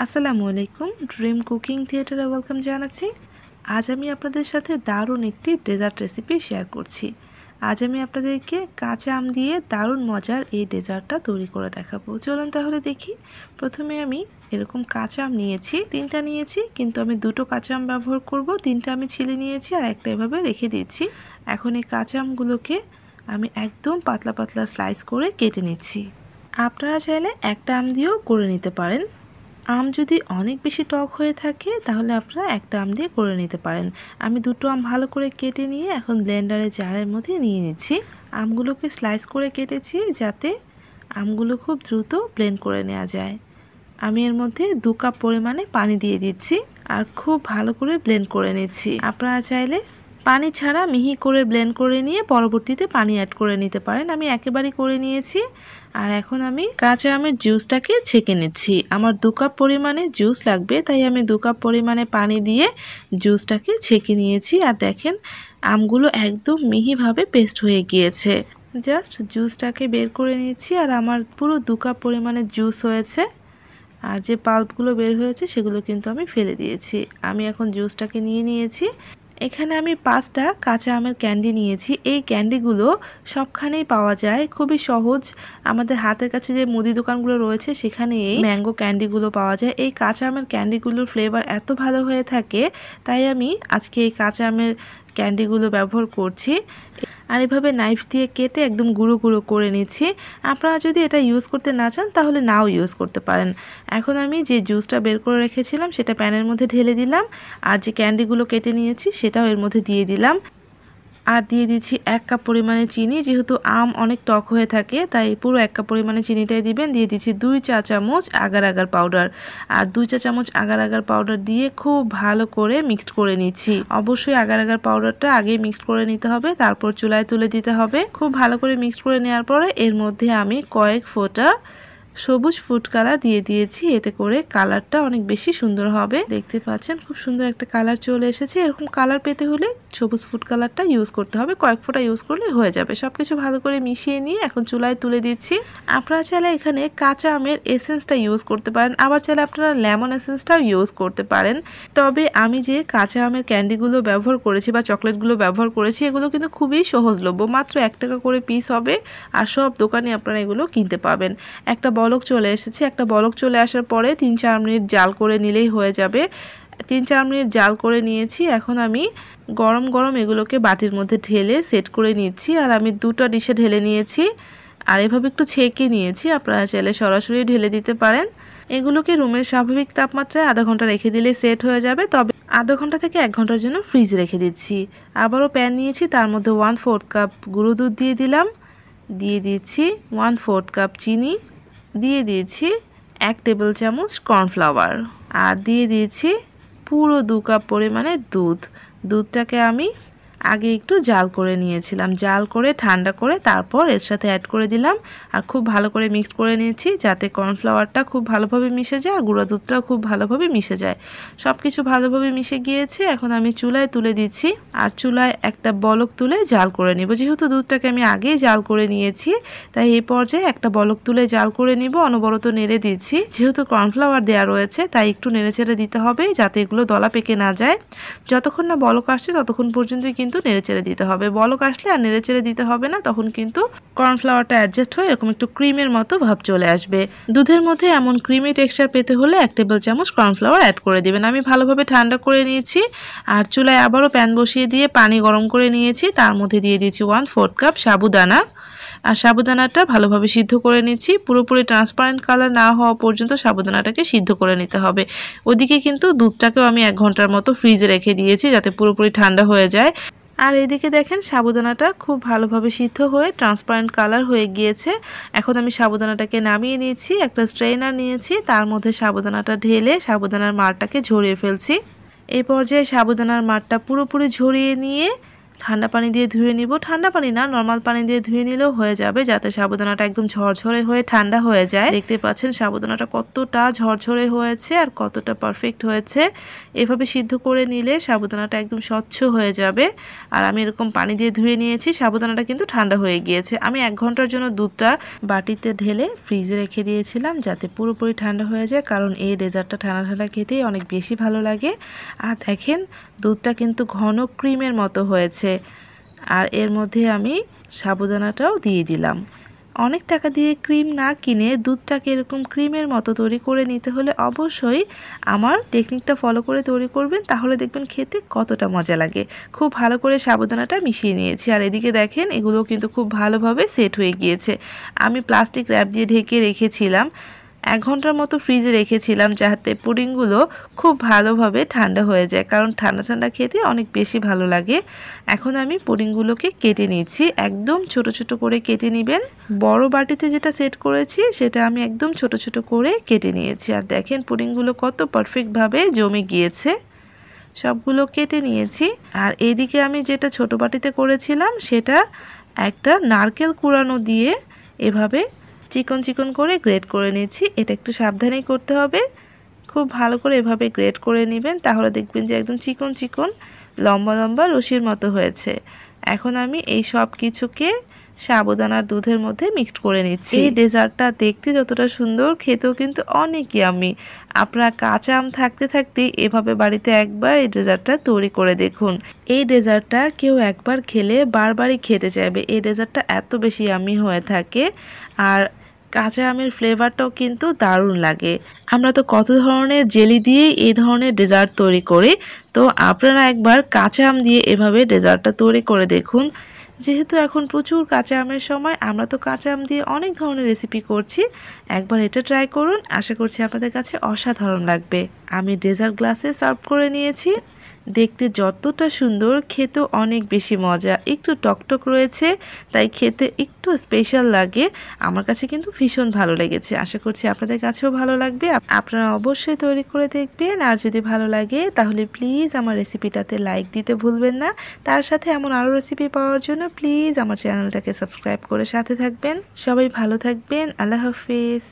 আসসালামু আলাইকুম, dream cooking থিয়েটারে ওয়েলকাম জানাচ্ছি। আজ আমি আপনাদের সাথে দারুণ একটি ডেজার্ট রেসিপি শেয়ার করছি। আজ আমি আপনাদেরকে কাঁচা আম দিয়ে দারুণ মজার এই ডেজার্টটা তৈরি করে দেখাবো। চলুন তাহলে দেখি। প্রথমে আমি এরকম কাঁচা আম নিয়েছি, 3টা নিয়েছি, কিন্তু আমি 2টো কাঁচা আম ব্যবহার করব। 3টা আমি ছিলে নিয়েছি আর একটা এভাবে রেখে দিচ্ছি। এখন এই কাঁচা আমগুলোকে আমি একদম পাতলা পাতলা স্লাইস করে কেটে নিচ্ছি। আপনারা চাইলে একটা আম দিয়েও করে নিতে পারেন। আম যদি অনেক বেশি টক হয়ে থাকে তাহলে আপনারা একটা আম দিয়ে করে নিতে পারেন। আমি 2টো আম ভালো করে কেটে নিয়ে এখন ব্লেন্ডারে জারের মধ্যে নিয়ে নিচ্ছি। আমগুলোকে স্লাইস করে কেটেছি যাতে আমগুলো খুব দ্রুত ব্লেন্ড করে নেওয়া যায়। আমি এর মধ্যে 2 কাপ পরিমাণে পানি দিয়ে দিচ্ছি আর খুব ভালো করে ব্লেন্ড করে নিচ্ছি। আপনারা চাইলে পানি ছাড়া মিহি করে ব্লেন্ড করে নিয়ে পরবর্তীতে পানি অ্যাড করে নিতে পারেন। আমি একেবারেই করে নিয়েছি। আর এখন আমি কাঁচা আমের জুসটাকে ছেঁকে নিচ্ছি। আমার 2 কাপ পরিমাণে জুস লাগবে, তাই আমি 2 কাপ পরিমাণে পানি দিয়ে জুসটাকে ছেঁকে নিয়েছি। আর দেখেন আমগুলো একদম মিহিভাবে পেস্ট হয়ে গিয়েছে। জাস্ট জুসটাকে বের করে নিয়েছি আর আমার পুরো 2 কাপ পরিমাণে জুস হয়েছে। আর যে পাল্পগুলো বের হয়েছে সেগুলো কিন্তু আমি ফেলে দিয়েছি। আমি এখন জুসটাকে নিয়ে নিয়েছি। এখানে আমি 5টা কাঁচা আমের ক্যান্ডি নিয়েছি। এই ক্যান্ডিগুলো সবখানেই পাওয়া যায়, খুবই সহজ। আমাদের হাতের কাছে যে মুদি দোকানগুলো রয়েছে সেখানে এই ম্যাঙ্গো ক্যান্ডিগুলো পাওয়া যায়। এই কাঁচা আমের ক্যান্ডিগুলোর ফ্লেভার এত ভালো হয়ে থাকে, তাই আমি আজকে এই কাঁচা আমের ক্যান্ডিগুলো ব্যবহার করছি। আর এভাবে নাইফ দিয়ে কেটে একদম গুঁড়ো গুঁড়ো করে নিচ্ছি। আপনারা যদি এটা ইউজ করতে না চান তাহলে নাও ইউজ করতে পারেন। এখন আমি যে জুসটা বের করে রেখেছিলাম সেটা প্যানের মধ্যে ঢেলে দিলাম আর যে ক্যান্ডিগুলো কেটে নিয়েছি সেটাও এর মধ্যে দিয়ে দিলাম। আর দিয়ে দিচ্ছি 1 কাপ পরিমাণে চিনি। যেহেতু আম অনেক টক হয়ে থাকে তাই পুরো 1 কাপ পরিমাণে চিনিটাই দিবেন। দিয়ে দিচ্ছি 2 চা চামচ আগার আগার পাউডার। আর 2 চা চামচ আগার আগার পাউডার দিয়ে খুব ভালো করে মিক্সড করে নিচ্ছি। অবশ্যই আগার আগার পাউডারটা আগে মিক্সড করে নিতে হবে, তারপর চুলায় তুলে দিতে হবে। খুব ভালো করে মিক্সড করে নেওয়ার পরে এর মধ্যে আমি কয়েক ফোঁটা সবুজ ফুড কালার দিয়ে দিয়েছি। এতে করে কালারটা অনেক বেশি সুন্দর হবে। দেখতে পাচ্ছেন খুব সুন্দর একটা কালার চলে এসেছে। এরকম কালার পেতে হলে সবুজ ফুড কালারটা ইউজ করতে হবে, কয়েক ফোঁটা ইউজ করলে হয়ে যাবে। সবকিছু ভালো করে মিশিয়ে নিয়ে এখন চুলায় তুলে দিচ্ছি। আপনারা চাইলে এখানে কাঁচা আমের এসেন্সটা ইউজ করতে পারেন, আবার চাইলে আপনারা লেমন এসেন্সটাও ইউজ করতে পারেন। তবে আমি যে কাঁচা আমের ক্যান্ডিগুলো ব্যবহার করেছি বা চকলেটগুলো ব্যবহার করেছি এগুলো কিন্তু খুবই সহজলভ্য, মাত্র 1 টাকা করে পিস হবে। আর সব দোকানে আপনারা এগুলো কিনতে পাবেন। একটা বলক চলে এসেছে। একটা বলক চলে আসার পরে 3-4 মিনিট জাল করে নিলেই হয়ে যাবে। 3-4 মিনিট জাল করে নিয়েছি। এখন আমি গরম গরম এগুলোকে বাটির মধ্যে ঢেলে সেট করে নিচ্ছি। আর আমি 2টা ডিশে ঢেলে নিয়েছি আর এভাবে একটু ছেঁকে নিয়েছি। আপনারা চাইলে সরাসরি ঢেলে দিতে পারেন। এগুলোকে রুমের স্বাভাবিক তাপমাত্রায় আধা ঘন্টা রেখে দিলে সেট হয়ে যাবে। তবে আধা ঘন্টা থেকে 1 ঘন্টার জন্য ফ্রিজে রেখে দিচ্ছি। আবারও প্যান নিয়েছি, তার মধ্যে 1/4 কাপ গুঁড়ো দুধ দিয়ে দিলাম। দিয়ে দিচ্ছি 1/4 কাপ চিনি। দিয়ে দিয়েছি 1 টেবিল চামচ কর্নফ্লাওয়ার। আর দিয়ে দিয়েছি পুরো 2 কাপ পরিমাণে দুধ। দুধটাকে আমি আগে একটু জাল করে নিয়েছিলাম। জাল করে ঠান্ডা করে তারপর এর সাথে অ্যাড করে দিলাম আর খুব ভালো করে মিক্সড করে নিয়েছি যাতে কর্নফ্লাওয়ারটা খুব ভালোভাবে মিশে যায় আর গুঁড়া দুধটাও খুব ভালোভাবে মিশে যায়। সব কিছু ভালোভাবে মিশে গিয়েছে। এখন আমি চুলায় তুলে দিচ্ছি আর চুলায় একটা বলক তুলে জাল করে নিব। যেহেতু দুধটাকে আমি আগেই জাল করে নিয়েছি তাই এই পর্যায়ে একটা বলক তুলে জাল করে নিব। অনবরত নেড়ে দিচ্ছি। যেহেতু কর্নফ্লাওয়ার দেওয়া রয়েছে তাই একটু নেড়ে চেড়ে দিতে হবে যাতে এগুলো দলা পেকে না যায়। যতক্ষণ না বলক আসছে ততক্ষণ পর্যন্তই কিন্তু নেড়েচেড়ে দিতে হবে। বলক আসলে আর নেড়েচেড়ে দিতে হবে না, তখন কিন্তু কর্নফ্লাওয়ারটা অ্যাডজাস্ট হয়ে এরকম একটু ক্রিমের মতো ভাব চলে আসবে। দুধের মধ্যে এমন ক্রিমি টেক্সচার পেতে হলে 1 টেবিল চামচ কর্নফ্লাওয়ার অ্যাড করে দিবেন। আমি ভালোভাবে ঠান্ডা করে নিয়েছি আর চুলায় আবারও প্যান বসিয়ে দিয়ে পানি গরম করে নিয়েছি। তার মধ্যে দিয়ে দিয়েছি 1/4 কাপ সাবুদানা। আর সাবুদানাটা ভালোভাবে সিদ্ধ করে নিচ্ছি। পুরোপুরি ট্রান্সপারেন্ট কালার না হওয়া পর্যন্ত সাবুদানাটাকে সিদ্ধ করে নিতে হবে। ওদিকে কিন্তু দুধটাকেও আমি 1 ঘন্টার মতো ফ্রিজে রেখে দিয়েছি যাতে পুরোপুরি ঠান্ডা হয়ে যায়। আর এদিকে দেখেন সাবুদানাটা খুব ভালোভাবে সিদ্ধ হয়ে ট্রান্সপারেন্ট কালার হয়ে গিয়েছে। এখন আমি সাবুদানাটাকে নামিয়ে নিয়েছি। একটা স্ট্রেনার নিয়েছি, তার মধ্যে সাবুদানাটা ঢেলে সাবুদানার মারটাকে ঝরিয়ে ফেলছি। এই পর্যায়ে সাবুদানার মারটা পুরোপুরি ঝরিয়ে নিয়ে ঠান্ডা পানি দিয়ে ধুয়ে নিব। ঠান্ডা পানি না, নর্মাল পানি দিয়ে ধুয়ে নিলেও হয়ে যাবে, যাতে সাবুদানাটা একদম ঝরঝরে হয়ে ঠান্ডা হয়ে যায়। দেখতে পাচ্ছেন সাবুদানাটা কতটা ঝরঝরে হয়েছে আর কতটা পারফেক্ট হয়েছে। এভাবে সিদ্ধ করে নিলে সাবুদানাটা একদম স্বচ্ছ হয়ে যাবে। আর আমি এরকম পানি দিয়ে ধুয়ে নিয়েছি, সাবুদানাটা কিন্তু ঠান্ডা হয়ে গিয়েছে। আমি 1 ঘন্টার জন্য দুধটা বাটিতে ঢেলে ফ্রিজে রেখে দিয়েছিলাম যাতে পুরোপুরি ঠান্ডা হয়ে যায়, কারণ এই ডেজার্টটা ঠান্ডা ঠান্ডা খেতেই অনেক বেশি ভালো লাগে। আর দেখেন দুধটা কিন্তু ঘন ক্রিমের মতো হয়েছে। আর এর মধ্যে আমি সাবুদানাটাও দিয়ে দিলাম। অনেক টাকা দিয়ে ক্রিম না কিনে দুধটাকে এরকম ক্রিমের মতো তৈরি করে নিতে হলে অবশ্যই আমার টেকনিকটা ফলো করে তৈরি করবেন, তাহলে দেখবেন খেতে কতটা মজা লাগে। খুব ভালো করে সাবুদানাটা মিশিয়ে নিয়েছি। আর এদিকে দেখেন এগুলো কিন্তু খুব ভালোভাবে সেট হয়ে গিয়েছে। আমি প্লাস্টিক র্যাপ দিয়ে ঢেকে রেখেছিলাম, 1 ঘন্টার মতো ফ্রিজে রেখেছিলাম যাতে পুডিংগুলো খুব ভালোভাবে ঠান্ডা হয়ে যায়, কারণ ঠান্ডা ঠান্ডা খেতে অনেক বেশি ভালো লাগে। এখন আমি পুডিংগুলোকে কেটে নিচ্ছি, একদম ছোট ছোট করে কেটে নেবেন। বড় বাটিতে যেটা সেট করেছি সেটা আমি একদম ছোট ছোট করে কেটে নিয়েছি। আর দেখেন পুডিংগুলো কত পারফেক্টভাবে জমে গিয়েছে। সবগুলো কেটে নিয়েছি। আর এইদিকে আমি যেটা ছোট বাটিতে করেছিলাম সেটা একটা নারকেল কুড়ানো দিয়ে এভাবে চিকন চিকন করে গ্রেট করে নিচ্ছি। এটা একটু সাবধানেই করতে হবে, খুব ভালো করে এভাবে গ্রেট করে নেবেন, তাহলে দেখবেন যে একদম চিকন চিকন লম্বা লম্বা রশির মতো হয়েছে। এখন আমি এই সব কিছুকে সাবুদানার দুধের মধ্যে মিক্সড করে নিচ্ছি। এই ডেজার্টটা দেখতে যতটা সুন্দর, খেতেও কিন্তু অনেক ইয়ামি। আপনারা কাঁচা আম থাকতে থাকতেই এভাবে বাড়িতে একবার এই ডেজার্টটা তৈরি করে দেখুন। এই ডেজার্টটা কেউ একবার খেলে বারবারই খেতে চাইবে। এই ডেজার্টটা এত বেশি ইয়ামি হয়ে থাকে। আর কাঁচা আমের ফ্লেভারটাও কিন্তু দারুণ লাগে। আমরা তো কত ধরনের জেলি দিয়ে এই ধরনের ডেজার্ট তৈরি করি, তো আপনারা একবার কাঁচা আম দিয়ে এভাবে ডেজার্টটা তৈরি করে দেখুন। যেহেতু এখন প্রচুর কাঁচা আমের সময়, আমরা তো কাঁচা আম দিয়ে অনেক ধরনের রেসিপি করছি। একবার এটা ট্রাই করুন, আশা করছি আপনাদের কাছে অসাধারণ লাগবে। আমি ডেজার্ট গ্লাসে সার্ভ করে নিয়েছি। দেখতে যতটা সুন্দর, খেতেও অনেক বেশি মজা। একটু টকটক রয়েছে, তাই খেতে একটু স্পেশাল লাগে। আমার কাছে কিন্তু ভীষণ ভালো লেগেছে, আশা করছি আপনাদের কাছেও ভালো লাগবে। আপনারা অবশ্যই তৈরি করে দেখবেন। আর যদি ভালো লাগে তাহলে প্লিজ আমার রেসিপিটাতে লাইক দিতে ভুলবেন না। তার সাথে এমন আরও রেসিপি পাওয়ার জন্য প্লিজ আমার চ্যানেলটাকে সাবস্ক্রাইব করে সাথে থাকবেন। সবাই ভালো থাকবেন। আল্লাহ হাফিজ।